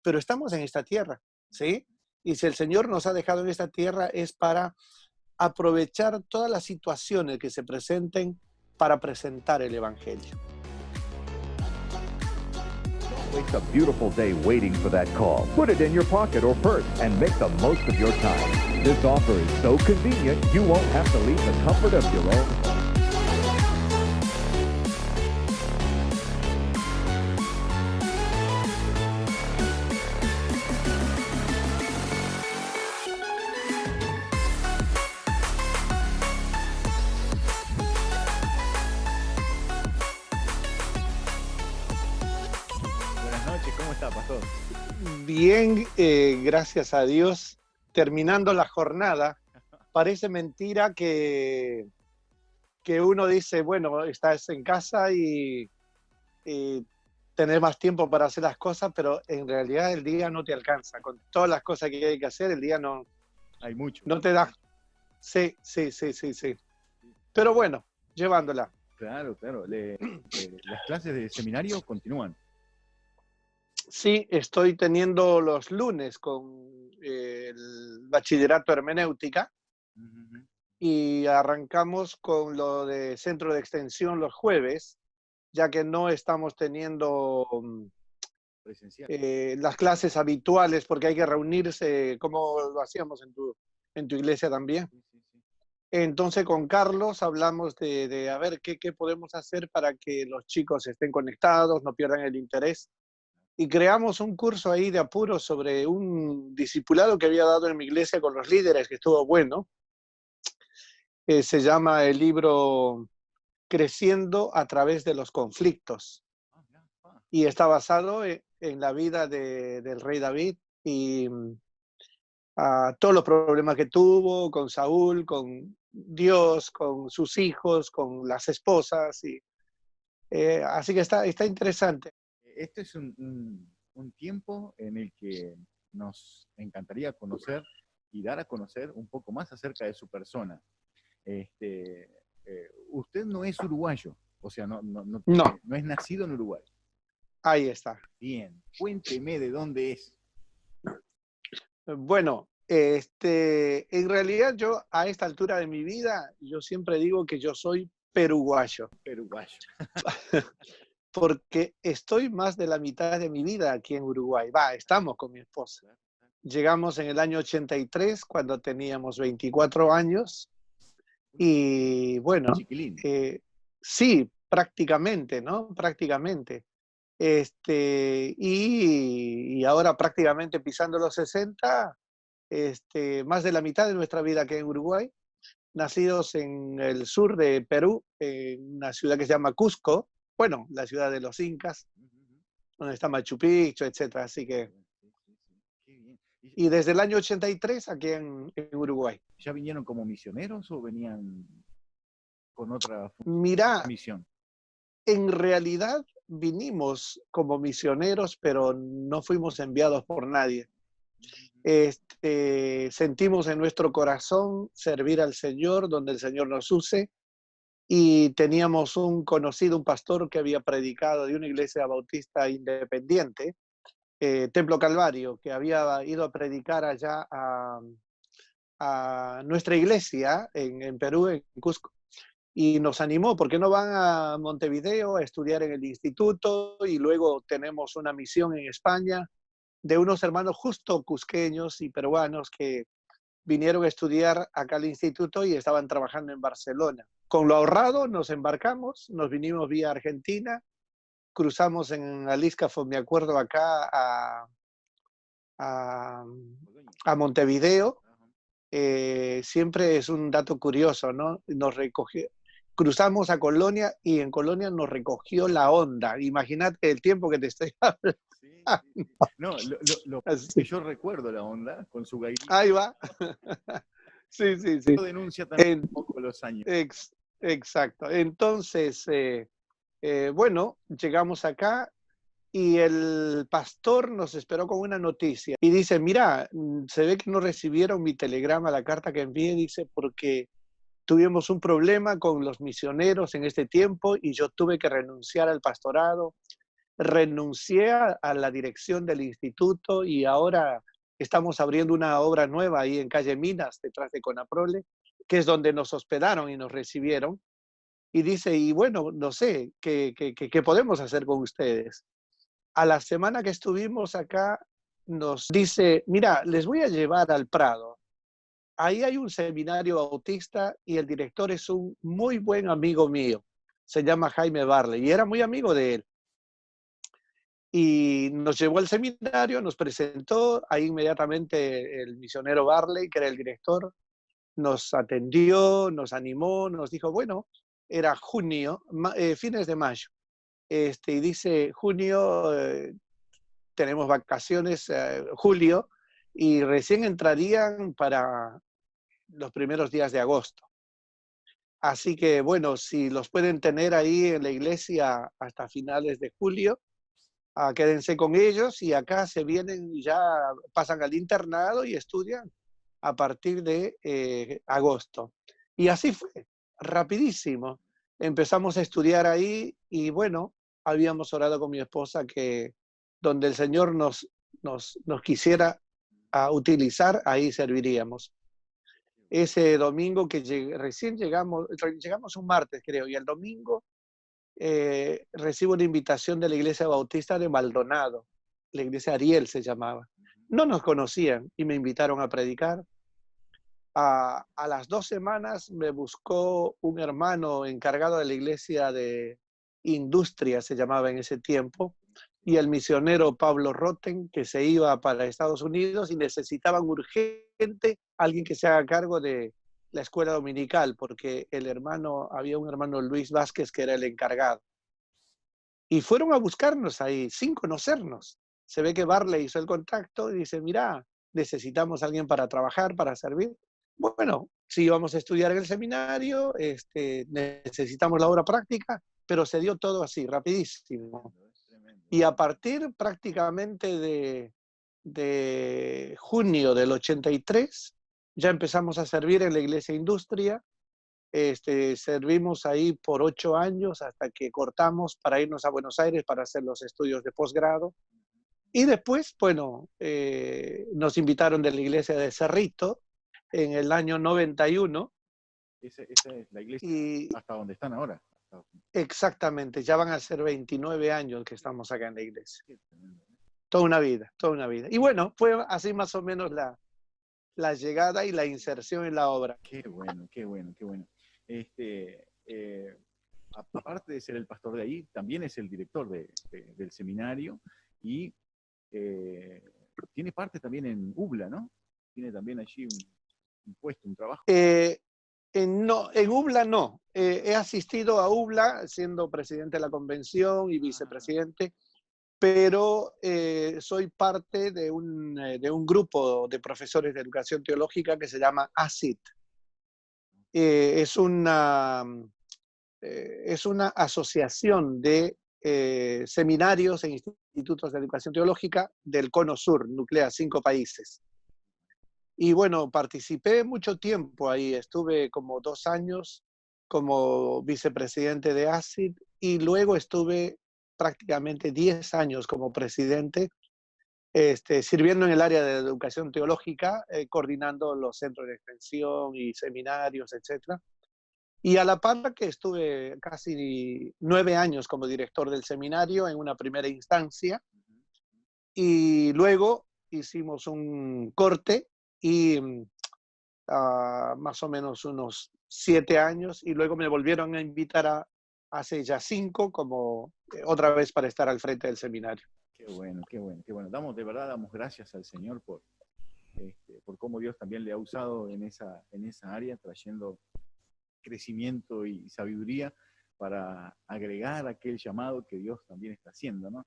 pero estamos en esta tierra, ¿sí? Y si el Señor nos ha dejado en esta tierra es para aprovechar todas las situaciones que se presenten para presentar el Evangelio. Waste a beautiful day waiting for that call. Put it in your pocket or purse and make the most of your time. This offer is so convenient, you won't have to leave the comfort of your own home. Buenas noches, ¿cómo está, pastor? Bien, gracias a Dios, terminando la jornada. Parece mentira que uno dice, bueno, estás en casa y tener más tiempo para hacer las cosas, pero en realidad el día no te alcanza. Con todas las cosas que hay que hacer, el día Hay mucho. no te da. Sí. Pero bueno, llevándola. Claro. Las clases de seminario continúan. Sí, estoy teniendo los lunes con el bachillerato hermenéutica y arrancamos con lo de centro de extensión los jueves, ya que no estamos teniendo Presencial. las clases habituales porque hay que reunirse como lo hacíamos en tu iglesia también. Sí. Entonces con Carlos hablamos de a ver qué podemos hacer para que los chicos estén conectados, no pierdan el interés. Y creamos un curso ahí de apuro sobre un discipulado que había dado en mi iglesia con los líderes, que estuvo bueno. Se llama el libro Creciendo a través de los conflictos. Y está basado en la vida del rey David y todos los problemas que tuvo con Saúl, con Dios, con sus hijos, con las esposas. Así que está interesante. Este es un tiempo en el que nos encantaría conocer y dar a conocer un poco más acerca de su persona. Usted no es uruguayo, o sea, no es nacido en Uruguay. Ahí está. Bien, cuénteme de dónde es. Bueno, en realidad yo a esta altura de mi vida, yo siempre digo que yo soy peruguayo. Peruguayo. Porque estoy más de la mitad de mi vida aquí en Uruguay. Estamos con mi esposa. Llegamos en el año 83, cuando teníamos 24 años. Y bueno, sí, prácticamente, ¿no? Prácticamente. Y ahora prácticamente pisando los 60, más de la mitad de nuestra vida aquí en Uruguay. Nacidos en el sur de Perú, en una ciudad que se llama Cusco. Bueno, la ciudad de los incas, donde está Machu Picchu, etcétera. Así que... Qué bien. Y desde el año 83 aquí en Uruguay. ¿Ya vinieron como misioneros o venían con otra misión? En realidad vinimos como misioneros, pero no fuimos enviados por nadie. Sentimos en nuestro corazón servir al Señor, donde el Señor nos use. Y teníamos un conocido, un pastor que había predicado de una iglesia bautista independiente, Templo Calvario, que había ido a predicar allá a nuestra iglesia en Perú, en Cusco. Y nos animó, ¿por qué no van a Montevideo a estudiar en el instituto? Y luego tenemos una misión en España de unos hermanos justo cusqueños y peruanos que vinieron a estudiar acá al instituto y estaban trabajando en Barcelona. Con lo ahorrado nos embarcamos, nos vinimos vía Argentina, cruzamos en Alíscafo, me acuerdo, acá a Montevideo. Siempre es un dato curioso, ¿no? Cruzamos a Colonia y en Colonia nos recogió la onda. Imagínate el tiempo que te estoy hablando. Sí. No, lo que yo recuerdo la onda con su gaitita. Ahí va. Sí. Eso denuncia también un poco los años. Exacto. Entonces, bueno, llegamos acá y el pastor nos esperó con una noticia y dice, mira, se ve que no recibieron mi telegrama, la carta que envié, dice, porque tuvimos un problema con los misioneros en este tiempo y yo tuve que renunciar al pastorado. renuncié a la dirección del instituto y ahora estamos abriendo una obra nueva ahí en calle Minas, detrás de Conaprole, que es donde nos hospedaron y nos recibieron. Y dice, y bueno, no sé, ¿qué podemos hacer con ustedes? A la semana que estuvimos acá, nos dice, mira, les voy a llevar al Prado. Ahí hay un seminario bautista y el director es un muy buen amigo mío. Se llama Jaime Barley y era muy amigo de él. Y nos llevó al seminario, nos presentó, ahí inmediatamente el misionero Barley, que era el director, nos atendió, nos animó, nos dijo, bueno, era junio, fines de mayo, y dice, junio, tenemos vacaciones, julio, y recién entrarían para los primeros días de agosto. Así que, bueno, si los pueden tener ahí en la iglesia hasta finales de julio, quédense con ellos y acá se vienen y ya pasan al internado y estudian a partir de agosto. Y así fue, rapidísimo. Empezamos a estudiar ahí y bueno, habíamos orado con mi esposa que donde el Señor nos quisiera utilizar, ahí serviríamos. Ese domingo que recién llegamos un martes creo, y el domingo recibo una invitación de la iglesia bautista de Maldonado, la iglesia Ariel se llamaba. No nos conocían y me invitaron a predicar. A las 2 semanas me buscó un hermano encargado de la iglesia de Industria, se llamaba en ese tiempo, y el misionero Pablo Roten, que se iba para Estados Unidos y necesitaban urgente alguien que se haga cargo de la escuela dominical, porque había un hermano Luis Vázquez que era el encargado. Y fueron a buscarnos ahí, sin conocernos. Se ve que Barley hizo el contacto y dice, mira, necesitamos a alguien para trabajar, para servir. Bueno, sí, vamos a estudiar en el seminario, necesitamos la obra práctica, pero se dio todo así, rapidísimo. Y a partir prácticamente de junio del 83, ya empezamos a servir en la iglesia Industria. Servimos ahí por 8 años hasta que cortamos para irnos a Buenos Aires para hacer los estudios de posgrado. Y después, bueno, nos invitaron de la iglesia de Cerrito en el año 91. Esa es la iglesia hasta donde están ahora. Exactamente, ya van a ser 29 años que estamos acá en la iglesia. Toda una vida, toda una vida. Y bueno, fue así más o menos la llegada y la inserción en la obra. Qué bueno, qué bueno, qué bueno. Aparte de ser el pastor de ahí, también es el director del seminario y tiene parte también en UBLA, ¿no? Tiene también allí un puesto, un trabajo. No, en UBLA no. He asistido a UBLA siendo presidente de la convención y vicepresidente, pero soy parte de un grupo de profesores de educación teológica que se llama ACIT. Es una asociación de seminarios e institutos de educación teológica del Cono Sur, nuclea 5 países. Y bueno, participé mucho tiempo ahí, estuve como 2 años como vicepresidente de ACID y luego estuve prácticamente 10 años como presidente, sirviendo en el área de educación teológica, coordinando los centros de extensión y seminarios, etc. Y a la par que estuve casi 9 años como director del seminario en una primera instancia y luego hicimos un corte y más o menos unos 7 años y luego me volvieron a invitar hace ya 5 como otra vez para estar al frente del seminario. Qué bueno, qué bueno, qué bueno. De verdad damos gracias al Señor por cómo Dios también le ha usado en esa área, trayendo crecimiento y sabiduría para agregar aquel llamado que Dios también está haciendo, ¿no?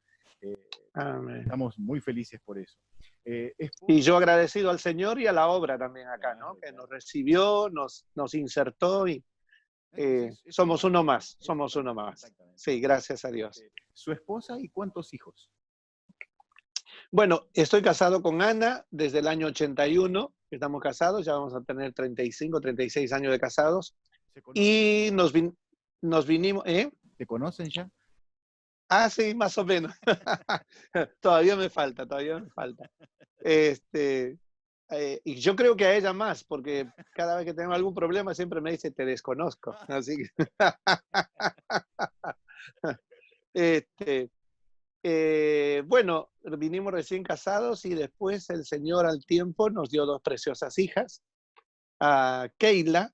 Amén. Estamos muy felices por eso. Y yo agradecido al Señor y a la obra también acá, ¿no? Que nos recibió, nos insertó y somos uno más, somos uno más. Sí, gracias a Dios. ¿Su esposa y cuántos hijos? Bueno, estoy casado con Ana desde el año 81, estamos casados, ya vamos a tener 35, 36 años de casados. Y nos vinimos... ¿Se conocen ya? Ah, sí, más o menos. Todavía me falta, todavía me falta. Este, y yo creo que a ella más, porque cada vez que tengo algún problema siempre me dice, te desconozco. Así que, este, bueno, vinimos recién casados y después el Señor al tiempo nos dio dos preciosas hijas, a Keila,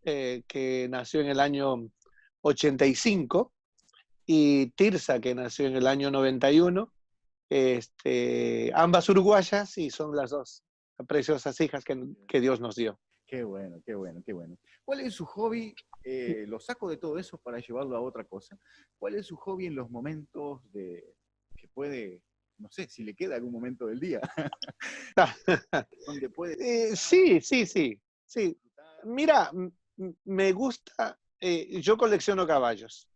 que nació en el año 85, y Tirsa, que nació en el año 91, ambas uruguayas, y son las dos preciosas hijas que Dios nos dio. Qué bueno, qué bueno, qué bueno. ¿Cuál es su hobby? Lo saco de todo eso para llevarlo a otra cosa. ¿Cuál es su hobby en los momentos que puede, no sé, si le queda algún momento del día, donde puede Sí, sí, sí, sí. disfrutar? Mira, me gusta, yo colecciono caballos.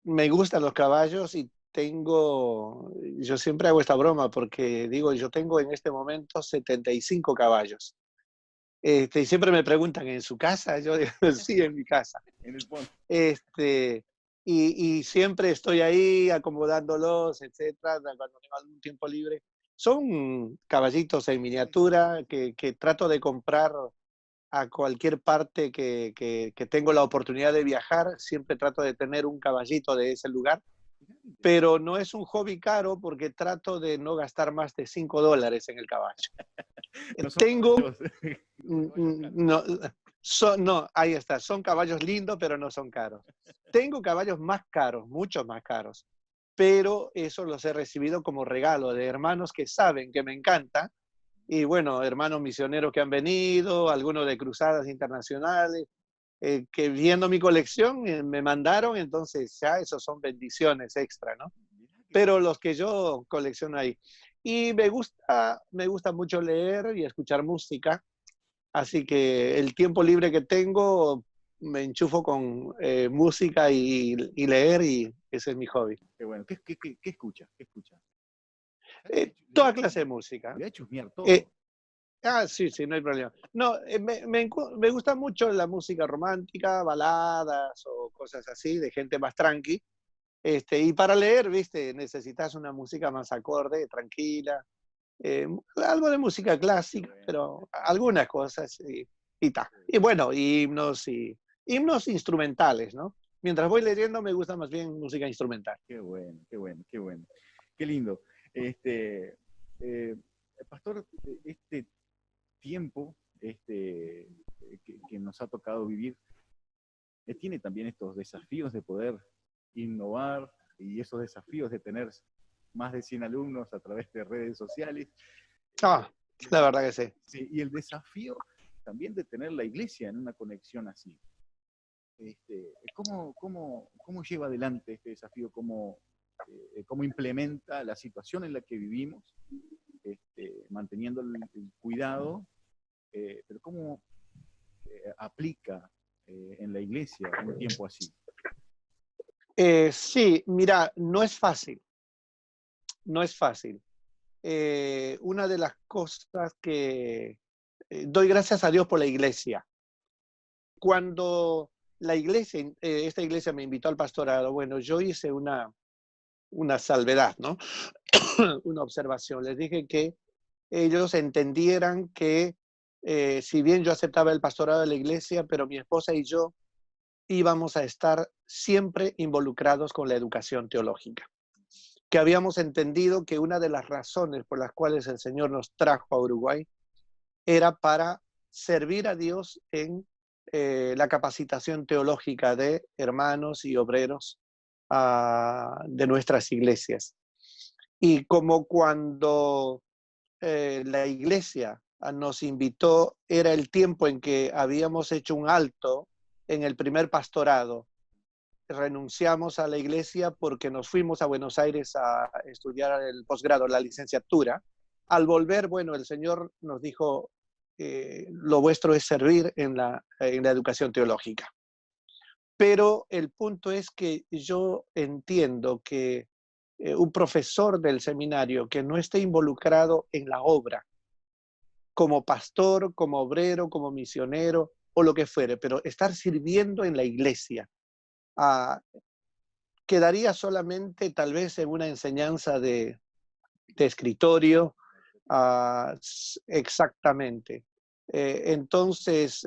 Me gustan los caballos y yo siempre hago esta broma porque digo, yo tengo en este momento 75 caballos. Y siempre me preguntan, ¿en su casa? Yo digo, sí, en mi casa. En el fondo. Este, y siempre estoy ahí acomodándolos, etcétera, cuando tengo algún tiempo libre. Son caballitos en miniatura que trato de comprar a cualquier parte que tengo la oportunidad de viajar. Siempre trato de tener un caballito de ese lugar, pero no es un hobby caro porque trato de no gastar más de $5 en el caballo. No son Tengo, caballos, son caballos caros. no, no, ahí está, son caballos lindos, pero no son caros. Tengo caballos más caros, muchos más caros, pero eso los he recibido como regalo de hermanos que saben que me encanta, y bueno, hermanos misioneros que han venido, algunos de cruzadas internacionales, que viendo mi colección me mandaron, entonces ya esos son bendiciones extra, ¿no? Mirá qué Pero bueno. los que yo colecciono ahí. Y me gusta mucho leer y escuchar música, así que el tiempo libre que tengo me enchufo con música y leer, y ese es mi hobby. Qué bueno. ¿Qué escucha? ¿Qué escucha? ¿Sabe? Toda clase de música. Le voy a chusmear Eh, todo. sí, sí, no hay problema. No, me gusta mucho la música romántica, baladas o cosas así, de gente más tranqui. Y para leer, viste, necesitas una música más acorde, tranquila, algo de música Qué clásica, bueno, pero algunas cosas y ta. qué Y bueno, himnos instrumentales, ¿no? Mientras voy leyendo me gusta más bien música instrumental. qué bueno, qué bueno, qué bueno. Qué lindo. Eh, Pastor, este tiempo que nos ha tocado vivir, tiene también estos desafíos de poder innovar y esos desafíos de tener más de 100 alumnos a través de redes sociales. Ah, la verdad que sí. Sí, y el desafío también de tener la iglesia en una conexión así. ¿Cómo lleva adelante este desafío? ¿Cómo implementa la situación en la que vivimos, manteniendo el cuidado, pero cómo aplica en la iglesia un tiempo así? Sí, mira, no es fácil, no es fácil. Una de las cosas que doy gracias a Dios por la iglesia. Cuando esta iglesia me invitó al pastorado, bueno, yo hice una salvedad, ¿no? Una observación. Les dije que ellos entendieran que si bien yo aceptaba el pastorado de la iglesia, pero mi esposa y yo íbamos a estar siempre involucrados con la educación teológica. Que habíamos entendido que una de las razones por las cuales el Señor nos trajo a Uruguay era para servir a Dios en la capacitación teológica de hermanos y obreros de nuestras iglesias. Y como cuando la iglesia nos invitó, era el tiempo en que habíamos hecho un alto en el primer pastorado. Renunciamos a la iglesia porque nos fuimos a Buenos Aires a estudiar el posgrado, la licenciatura. Al volver, bueno, el Señor nos dijo, lo vuestro es servir en la educación teológica. Pero el punto es que yo entiendo que un profesor del seminario que no esté involucrado en la obra, como pastor, como obrero, como misionero o lo que fuere, pero estar sirviendo en la iglesia, Ah, quedaría solamente tal vez en una enseñanza de escritorio. Exactamente. Entonces,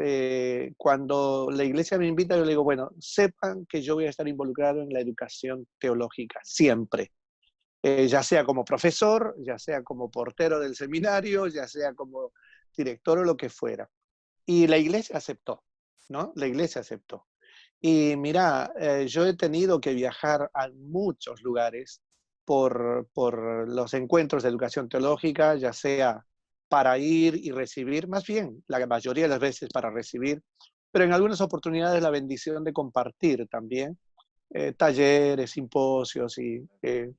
cuando la iglesia me invita, yo le digo, bueno, sepan que yo voy a estar involucrado en la educación teológica, siempre. Ya sea como profesor, ya sea como portero del seminario, ya sea como director o lo que fuera. Y la iglesia aceptó, ¿no? La iglesia aceptó. Y mira, yo he tenido que viajar a muchos lugares por los encuentros de educación teológica, ya sea para ir y recibir, más bien la mayoría de las veces para recibir, pero en algunas oportunidades la bendición de compartir también, talleres, simposios y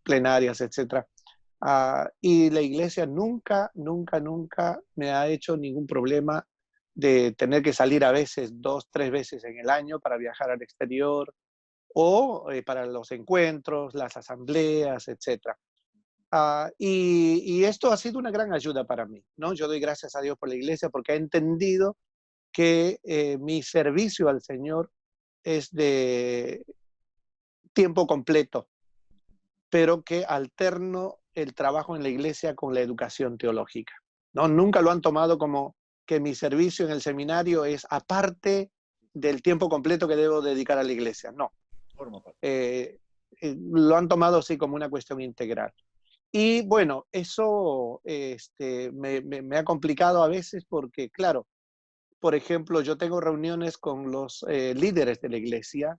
plenarias, etcétera. Y la iglesia nunca, nunca, nunca me ha hecho ningún problema de tener que salir a veces 2, 3 veces en el año para viajar al exterior o para los encuentros, las asambleas, etcétera. Y esto ha sido una gran ayuda para mí, ¿no? Yo doy gracias a Dios por la iglesia porque ha entendido que mi servicio al Señor es de tiempo completo, pero que alterno el trabajo en la iglesia con la educación teológica, ¿no? Nunca lo han tomado como que mi servicio en el seminario es aparte del tiempo completo que debo dedicar a la iglesia. No. Lo han tomado así como una cuestión integral. Y bueno, eso me ha complicado a veces porque, claro, por ejemplo, yo tengo reuniones con los líderes de la iglesia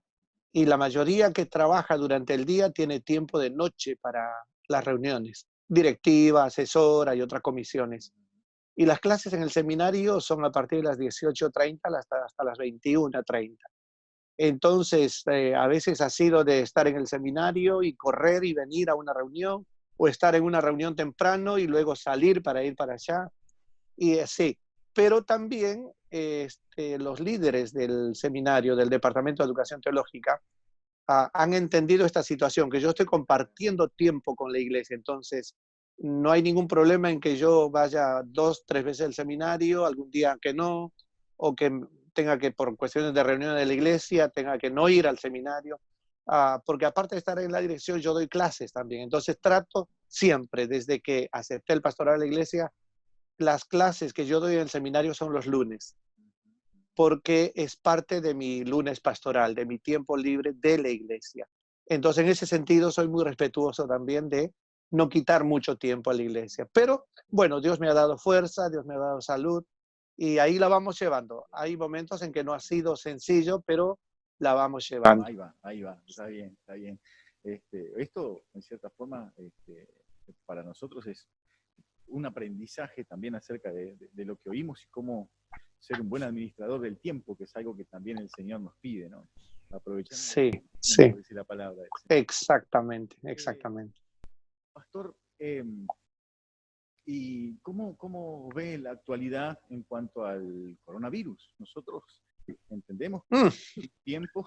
y la mayoría que trabaja durante el día tiene tiempo de noche para las reuniones, directiva, asesora y otras comisiones. Y las clases en el seminario son a partir de las 18:30 hasta las 21:30. Entonces, a veces ha sido de estar en el seminario y correr y venir a una reunión, o estar en una reunión temprano y luego salir para ir para allá. Y así. Pero también los líderes del seminario, del Departamento de Educación Teológica, han entendido esta situación, que yo estoy compartiendo tiempo con la iglesia. Entonces, no hay ningún problema en que yo vaya 2, 3 veces al seminario, algún día que no, o que tenga que, por cuestiones de reunión de la iglesia, tenga que no ir al seminario, porque aparte de estar en la dirección, yo doy clases también. Entonces, trato siempre, desde que acepté el pastorado de la iglesia, las clases que yo doy en el seminario son los lunes, porque es parte de mi lunes pastoral, de mi tiempo libre de la iglesia. Entonces, en ese sentido, soy muy respetuoso también de no quitar mucho tiempo a la iglesia. Pero, bueno, Dios me ha dado fuerza, Dios me ha dado salud, y ahí la vamos llevando. Hay momentos en que no ha sido sencillo, pero la vamos llevando. Ahí va, está bien, está bien. Esto, en cierta forma, para nosotros es un aprendizaje también acerca de lo que oímos y cómo ser un buen administrador del tiempo, que es algo que también el Señor nos pide, ¿no? Aprovechando, sí, no sí. decir la palabra. Exactamente, exactamente. Pastor, ¿y cómo ve la actualidad en cuanto al coronavirus? Nosotros entendemos que es un tiempo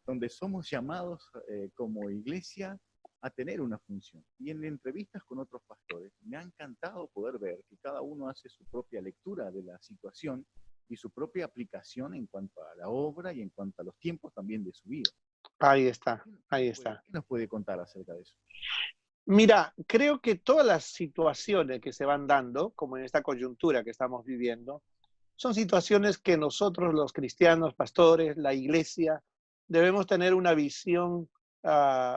donde somos llamados como iglesia a tener una función. Y en entrevistas con otros pastores, me ha encantado poder ver que cada uno hace su propia lectura de la situación y su propia aplicación en cuanto a la obra y en cuanto a los tiempos también de su vida. Ahí está, ahí está. ¿Qué nos puede contar acerca de eso? Mira, creo que todas las situaciones que se van dando, como en esta coyuntura que estamos viviendo, son situaciones que nosotros los cristianos, pastores, la iglesia, debemos tener una visión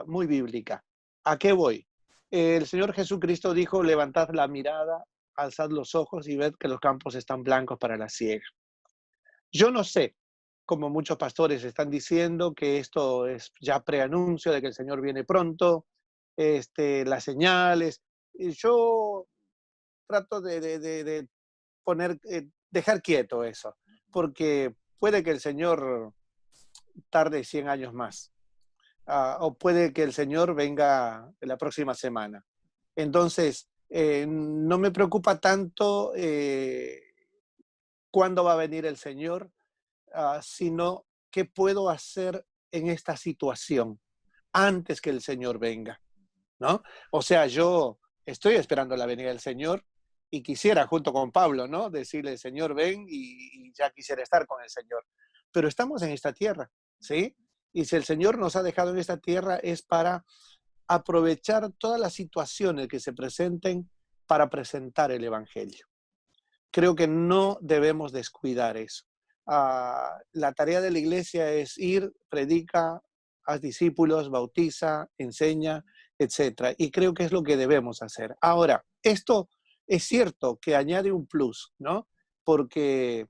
muy bíblica. ¿A qué voy? El Señor Jesucristo dijo, levantad la mirada, alzad los ojos y ved que los campos están blancos para la siega. Yo no sé, como muchos pastores están diciendo, que esto es ya preanuncio de que el Señor viene pronto, las señales. Y yo trato de poner, dejar quieto eso, porque puede que el Señor tarde 100 años más, o puede que el Señor venga la próxima semana. Entonces, no me preocupa tanto cuándo va a venir el Señor, sino qué puedo hacer en esta situación antes que el Señor venga, ¿no? O sea, yo estoy esperando la venida del Señor y quisiera, junto con Pablo, ¿no? Decirle, Señor, ven, y ya quisiera estar con el Señor. Pero estamos en esta tierra, ¿sí? Y si el Señor nos ha dejado en esta tierra es para aprovechar todas las situaciones que se presenten para presentar el Evangelio. Creo que no debemos descuidar eso. La tarea de la iglesia es ir, predica, haz discípulos, bautiza, enseña, etcétera. Y creo que es lo que debemos hacer. Ahora, esto es cierto que añade un plus, ¿no? Porque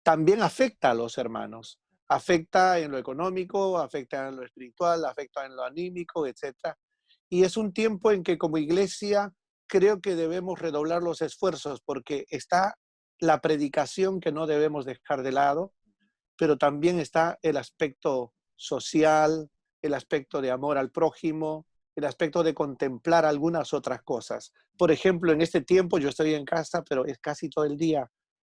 también afecta a los hermanos. Afecta en lo económico, afecta en lo espiritual, afecta en lo anímico, etcétera. Y es un tiempo en que como iglesia creo que debemos redoblar los esfuerzos porque está la predicación que no debemos dejar de lado, pero también está el aspecto social, el aspecto de amor al prójimo, el aspecto de contemplar algunas otras cosas. Por ejemplo, en este tiempo yo estoy en casa, pero es casi todo el día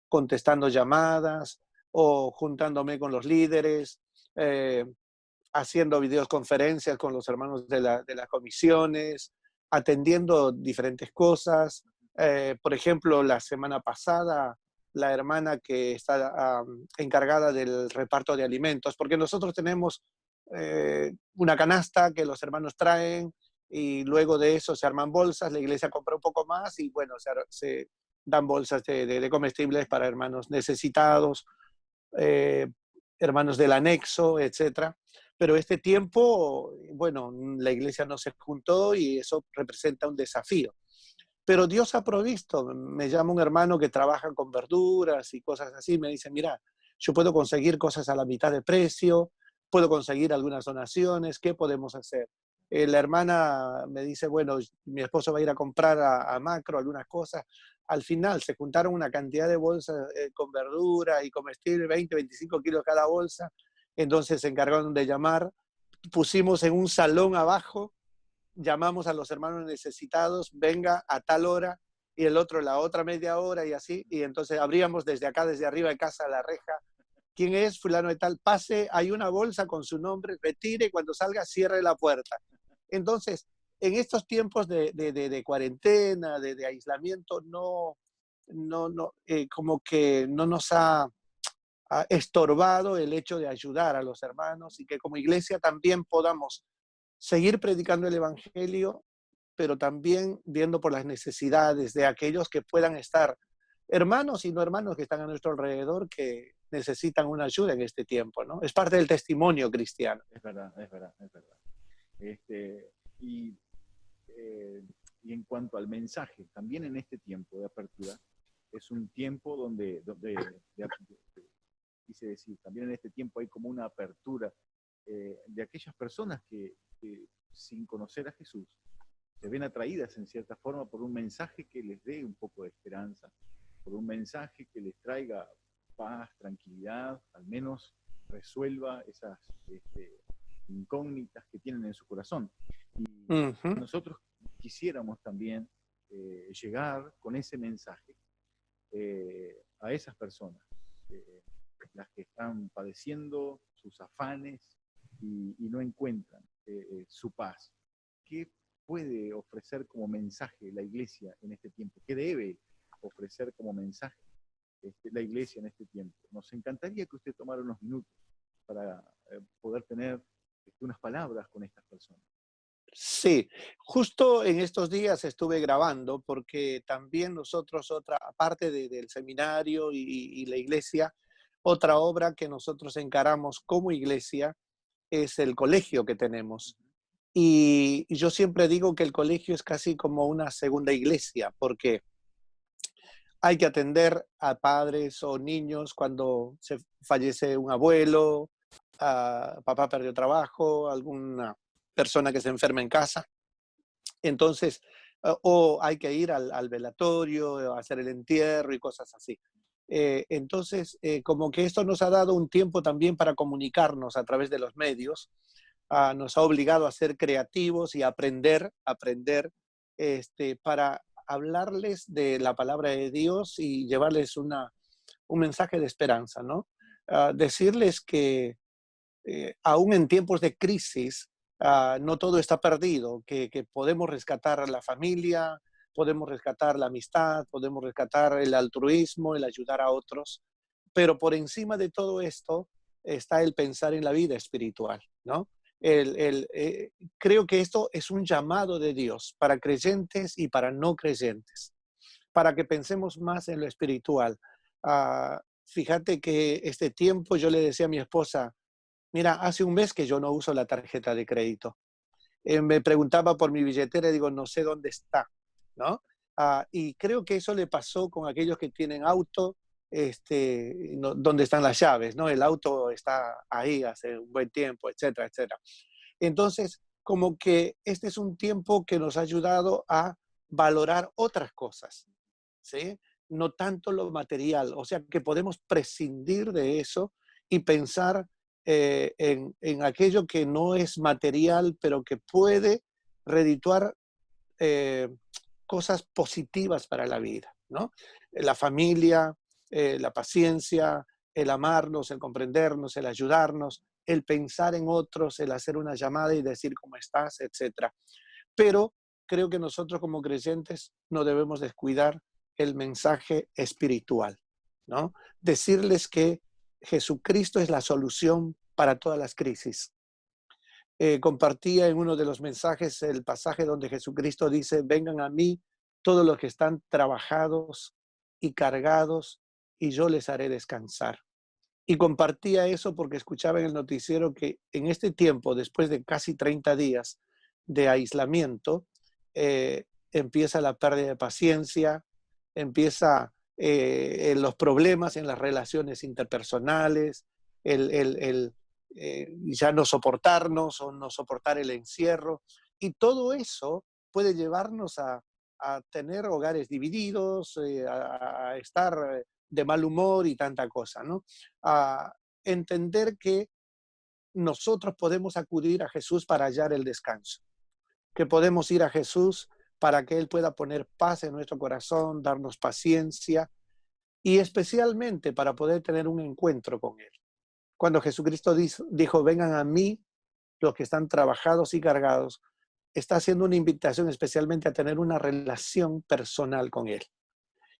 contestando llamadas o juntándome con los líderes, eh, haciendo videoconferencias con los hermanos de las comisiones, atendiendo diferentes cosas. Por ejemplo, la semana pasada, la hermana que está encargada del reparto de alimentos, porque nosotros tenemos una canasta que los hermanos traen y luego de eso se arman bolsas, la iglesia compra un poco más y bueno, se dan bolsas de comestibles para hermanos necesitados, eh, hermanos del anexo, etcétera. Pero este tiempo, bueno, la iglesia no se juntó y eso representa un desafío. Pero Dios ha provisto. Me llama un hermano que trabaja con verduras y cosas así. Me dice, mira, yo puedo conseguir cosas a la mitad de precio, puedo conseguir algunas donaciones, ¿qué podemos hacer? La hermana me dice, bueno, mi esposo va a ir a comprar a Macro algunas cosas. Al final se juntaron una cantidad de bolsas con verdura y comestible, 20, 25 kilos cada bolsa. Entonces se encargaron de llamar, pusimos en un salón abajo, llamamos a los hermanos necesitados, venga a tal hora, y el otro la otra media hora y así, y entonces abríamos desde acá, desde arriba de casa, la reja. ¿Quién es? Fulano de tal, pase, hay una bolsa con su nombre, retire, cuando salga cierre la puerta. Entonces, en estos tiempos de cuarentena, de aislamiento, como que no nos ha estorbado el hecho de ayudar a los hermanos y que como iglesia también podamos seguir predicando el Evangelio, pero también viendo por las necesidades de aquellos que puedan estar, hermanos y no hermanos que están a nuestro alrededor, que necesitan una ayuda en este tiempo, ¿no? Es parte del testimonio cristiano. Es verdad, es verdad, es verdad. Este, y, y en cuanto al mensaje, también en este tiempo de apertura, es un tiempo donde quise decir, también en este tiempo hay como una apertura de aquellas personas que sin conocer a Jesús se ven atraídas en cierta forma por un mensaje que les dé un poco de esperanza, por un mensaje que les traiga paz, tranquilidad, al menos resuelva esas incógnitas que tienen en su corazón. Y nosotros quisiéramos también llegar con ese mensaje a esas personas, las que están padeciendo sus afanes y no encuentran su paz. ¿Qué puede ofrecer como mensaje la iglesia en este tiempo? ¿Qué debe ofrecer como mensaje la iglesia en este tiempo? Nos encantaría que usted tomara unos minutos para poder tener unas palabras con estas personas. Sí, justo en estos días estuve grabando porque también nosotros, otra parte del seminario y la iglesia, otra obra que nosotros encaramos como iglesia es el colegio que tenemos. Y yo siempre digo que el colegio es casi como una segunda iglesia, porque hay que atender a padres o niños cuando se fallece un abuelo, papá perdió trabajo, alguna persona que se enferma en casa. Entonces, o hay que ir al velatorio, a hacer el entierro y cosas así. Entonces, como que esto nos ha dado un tiempo también para comunicarnos a través de los medios, nos ha obligado a ser creativos y aprender para hablarles de la palabra de Dios y llevarles un mensaje de esperanza, ¿no? Decirles que aún en tiempos de crisis, no todo está perdido, que podemos rescatar la familia, podemos rescatar la amistad, podemos rescatar el altruismo, el ayudar a otros, pero por encima de todo esto, está el pensar en la vida espiritual, ¿no? Creo que esto es un llamado de Dios para creyentes y para no creyentes, para que pensemos más en lo espiritual. Fíjate que este tiempo yo le decía a mi esposa, mira, hace un mes que yo no uso la tarjeta de crédito. Me preguntaba por mi billetera y digo, no sé dónde está, ¿no? Y creo que eso le pasó con aquellos que tienen auto, no, donde están las llaves, ¿no? El auto está ahí hace un buen tiempo, etcétera, etcétera. Entonces, como que este es un tiempo que nos ha ayudado a valorar otras cosas, ¿sí? No tanto lo material, o sea, que podemos prescindir de eso y pensar en aquello que no es material, pero que puede redituar eh, cosas positivas para la vida, ¿no? La familia, la paciencia, el amarnos, el comprendernos, el ayudarnos, el pensar en otros, el hacer una llamada y decir cómo estás, etcétera. Pero creo que nosotros como creyentes no debemos descuidar el mensaje espiritual, ¿no? Decirles que Jesucristo es la solución para todas las crisis. Compartía en uno de los mensajes el pasaje donde Jesucristo dice, vengan a mí todos los que están trabajados y cargados y yo les haré descansar. Y compartía eso porque escuchaba en el noticiero que en este tiempo, después de casi 30 días de aislamiento, empieza la pérdida de paciencia, empieza los problemas en las relaciones interpersonales, ya no soportarnos o no soportar el encierro. Y todo eso puede llevarnos a tener hogares divididos, a estar de mal humor y tanta cosa, ¿no? A entender que nosotros podemos acudir a Jesús para hallar el descanso, que podemos ir a Jesús para que Él pueda poner paz en nuestro corazón, darnos paciencia y especialmente para poder tener un encuentro con Él. Cuando Jesucristo dijo, vengan a mí los que están trabajados y cargados, está haciendo una invitación especialmente a tener una relación personal con Él.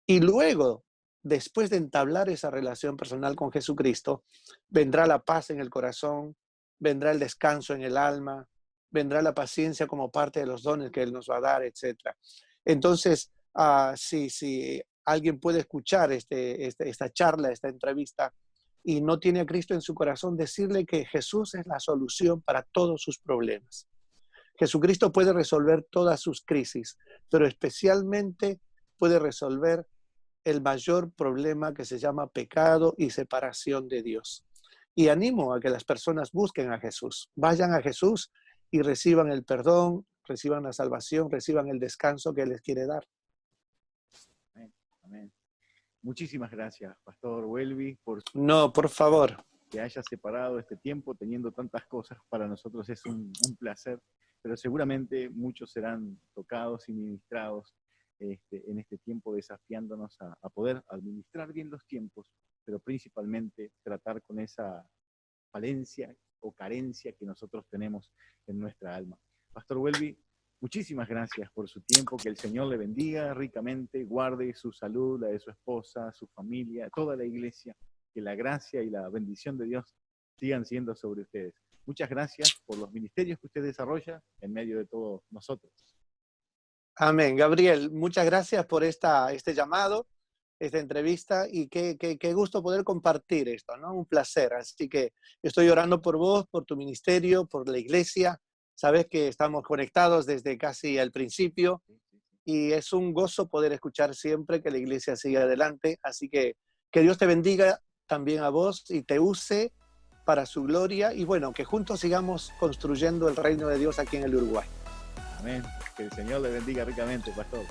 Y luego, después de entablar esa relación personal con Jesucristo, vendrá la paz en el corazón, vendrá el descanso en el alma, vendrá la paciencia como parte de los dones que Él nos va a dar, etc. Entonces, si alguien puede escuchar esta charla, esta entrevista, y no tiene a Cristo en su corazón, decirle que Jesús es la solución para todos sus problemas. Jesucristo puede resolver todas sus crisis, pero especialmente puede resolver el mayor problema que se llama pecado y separación de Dios. Y animo a que las personas busquen a Jesús, vayan a Jesús y reciban el perdón, reciban la salvación, reciban el descanso que Él les quiere dar. Amén. Amén. Muchísimas gracias, Pastor Welby, No, por favor. Que haya separado este tiempo teniendo tantas cosas. Para nosotros es un placer, pero seguramente muchos serán tocados y ministrados en este tiempo, desafiándonos a poder administrar bien los tiempos, pero principalmente tratar con esa falencia o carencia que nosotros tenemos en nuestra alma. Pastor Welby, muchísimas gracias por su tiempo, que el Señor le bendiga ricamente, guarde su salud, la de su esposa, su familia, toda la iglesia, que la gracia y la bendición de Dios sigan siendo sobre ustedes. Muchas gracias por los ministerios que usted desarrolla en medio de todos nosotros. Amén. Gabriel, muchas gracias por este llamado, esta entrevista, y qué gusto poder compartir esto, ¿no? Un placer. Así que estoy orando por vos, por tu ministerio, por la iglesia. Sabes que estamos conectados desde casi el principio y es un gozo poder escuchar siempre que la iglesia siga adelante. Así que Dios te bendiga también a vos y te use para su gloria y bueno, que juntos sigamos construyendo el reino de Dios aquí en el Uruguay. Amén. Que el Señor le bendiga ricamente, pastor.